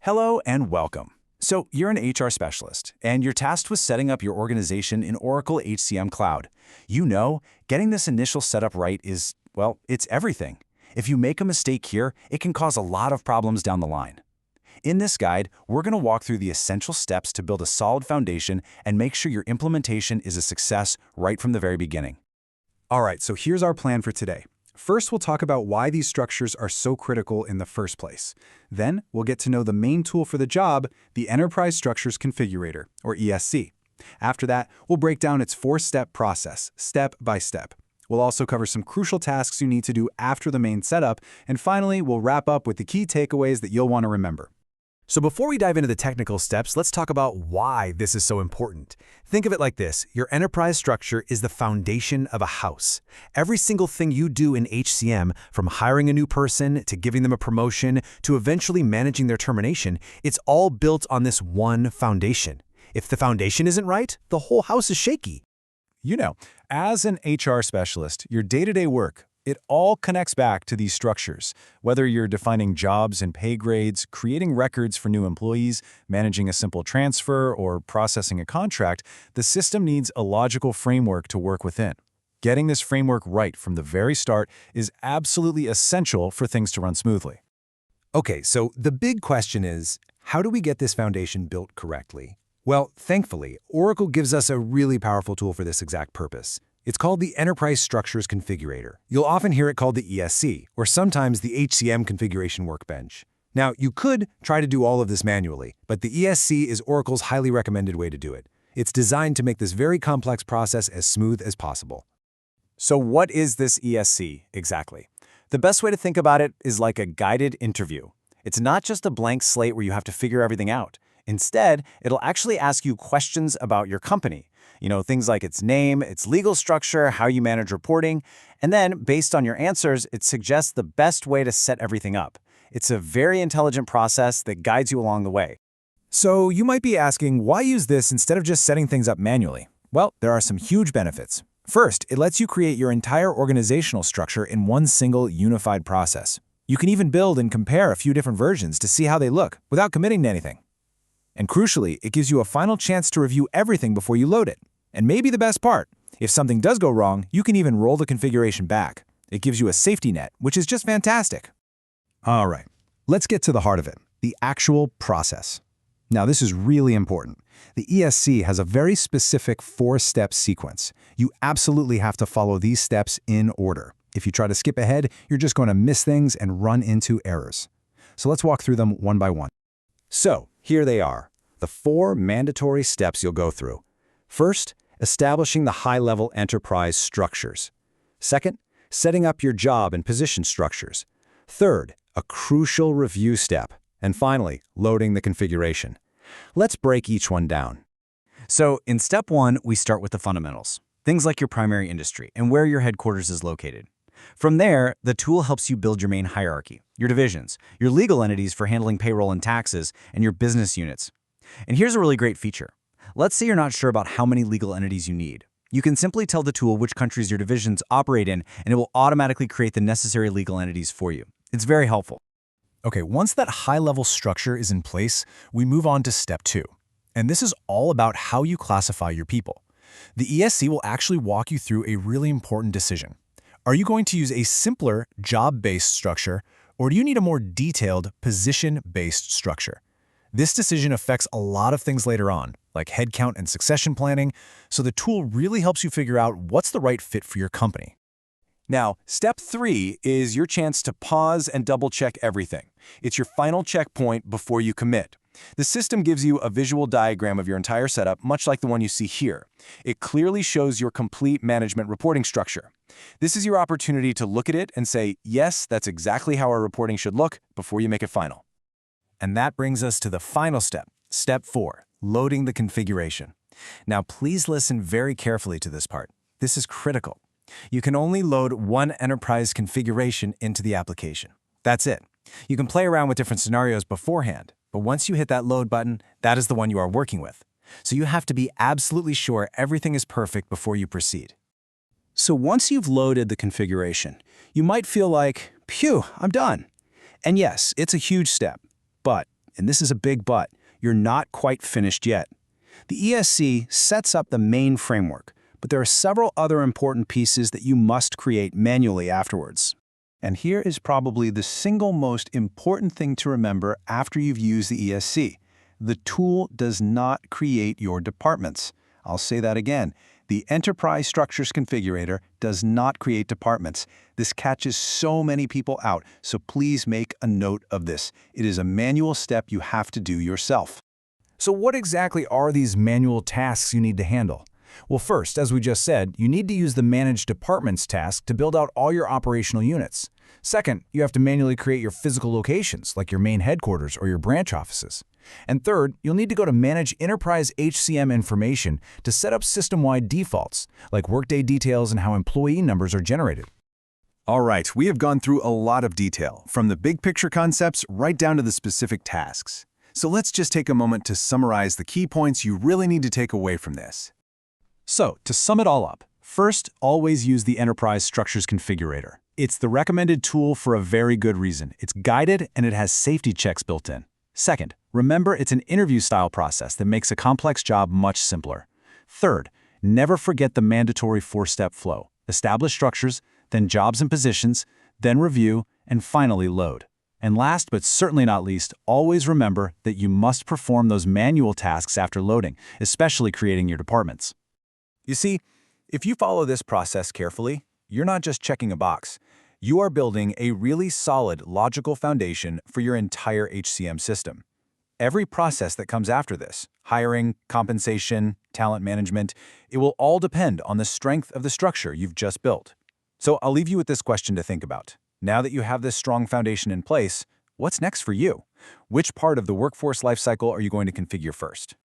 Hello and welcome. So you're an HR specialist, and you're tasked with setting up your organization in Oracle HCM Cloud. You know, getting this initial setup right is, well, it's everything. If you make a mistake here, it can cause a lot of problems down the line. In this guide, we're going to walk through the essential steps to build a solid foundation and make sure your implementation is a success right from the very beginning. All right, so here's our plan for today. First, we'll talk about why these structures are so critical in the first place. Then, we'll get to know the main tool for the job, the Enterprise Structures Configurator, or ESC. After that, we'll break down its four-step process, step by step. We'll also cover some crucial tasks you need to do after the main setup, and finally, we'll wrap up with the key takeaways that you'll want to remember. So before we dive into the technical steps, let's talk about why this is so important. Think of it like this. Your enterprise structure is the foundation of a house. Every single thing you do in HCM, from hiring a new person to giving them a promotion to eventually managing their termination, it's all built on this one foundation. If the foundation isn't right, the whole house is shaky. You know, as an HR specialist, your day-to-day work, it all connects back to these structures. Whether you're defining jobs and pay grades, creating records for new employees, managing a simple transfer, or processing a contract, the system needs a logical framework to work within. Getting this framework right from the very start is absolutely essential for things to run smoothly. Okay, so the big question is, how do we get this foundation built correctly? Well, thankfully, Oracle gives us a really powerful tool for this exact purpose. It's called the Enterprise Structures Configurator. You'll often hear it called the ESC, or sometimes the HCM Configuration Workbench. Now, you could try to do all of this manually, but the ESC is Oracle's highly recommended way to do it. It's designed to make this very complex process as smooth as possible. So what is this ESC exactly? The best way to think about it is like a guided interview. It's not just a blank slate where you have to figure everything out. Instead, it'll actually ask you questions about your company. You know, things like its name, its legal structure, how you manage reporting, and then, based on your answers, it suggests the best way to set everything up. It's a very intelligent process that guides you along the way. So you might be asking, why use this instead of just setting things up manually? Well, there are some huge benefits. First, it lets you create your entire organizational structure in one single unified process. You can even build and compare a few different versions to see how they look without committing to anything. And crucially, it gives you a final chance to review everything before you load it. And maybe the best part, if something does go wrong, you can even roll the configuration back. It gives you a safety net, which is just fantastic. All right, let's get to the heart of it, the actual process. Now, this is really important. The ESC has a very specific four-step sequence. You absolutely have to follow these steps in order. If you try to skip ahead, you're just going to miss things and run into errors. So let's walk through them one by one. So, here they are, the four mandatory steps you'll go through. First, establishing the high-level enterprise structures. Second, setting up your job and position structures. Third, a crucial review step. And finally, loading the configuration. Let's break each one down. So, in step one, we start with the fundamentals. Things like your primary industry and where your headquarters is located. From there, the tool helps you build your main hierarchy, your divisions, your legal entities for handling payroll and taxes, and your business units. And here's a really great feature. Let's say you're not sure about how many legal entities you need. You can simply tell the tool which countries your divisions operate in, and it will automatically create the necessary legal entities for you. It's very helpful. Okay, once that high-level structure is in place, we move on to step two. And this is all about how you classify your people. The ESC will actually walk you through a really important decision. Are you going to use a simpler job-based structure, or do you need a more detailed position-based structure? This decision affects a lot of things later on, like headcount and succession planning, so the tool really helps you figure out what's the right fit for your company. Now, step three is your chance to pause and double-check everything. It's your final checkpoint before you commit. The system gives you a visual diagram of your entire setup, much like the one you see here. It clearly shows your complete management reporting structure. This is your opportunity to look at it and say, yes, that's exactly how our reporting should look, before you make it final. And that brings us to the final step, step four, loading the configuration. Now, please listen very carefully to this part. This is critical. You can only load one enterprise configuration into the application. That's it. You can play around with different scenarios beforehand, but once you hit that load button, that is the one you are working with. So you have to be absolutely sure everything is perfect before you proceed. So once you've loaded the configuration, you might feel like, phew, I'm done. And yes, it's a huge step, but and this is a big but, you're not quite finished yet. The ESC sets up the main framework, but there are several other important pieces that you must create manually afterwards. And here is probably the single most important thing to remember after you've used the ESC. The tool does not create your departments. I'll say that again. The Enterprise Structures Configurator does not create departments. This catches so many people out, so please make a note of this. It is a manual step you have to do yourself. So what exactly are these manual tasks you need to handle? Well, first, as we just said, you need to use the Manage Departments task to build out all your operational units. Second, you have to manually create your physical locations, like your main headquarters or your branch offices. And third, you'll need to go to Manage Enterprise HCM Information to set up system-wide defaults, like workday details and how employee numbers are generated. All right, we have gone through a lot of detail, from the big picture concepts right down to the specific tasks. So let's just take a moment to summarize the key points you really need to take away from this. So, to sum it all up, first, always use the Enterprise Structures Configurator. It's the recommended tool for a very good reason. It's guided and it has safety checks built in. Second, remember it's an interview-style process that makes a complex job much simpler. Third, never forget the mandatory 4-step flow. Establish structures, then jobs and positions, then review, and finally load. And last but certainly not least, always remember that you must perform those manual tasks after loading, especially creating your departments. You see, if you follow this process carefully, you're not just checking a box. You are building a really solid, logical foundation for your entire HCM system. Every process that comes after this, hiring, compensation, talent management, it will all depend on the strength of the structure you've just built. So I'll leave you with this question to think about. Now that you have this strong foundation in place, what's next for you? Which part of the workforce lifecycle are you going to configure first?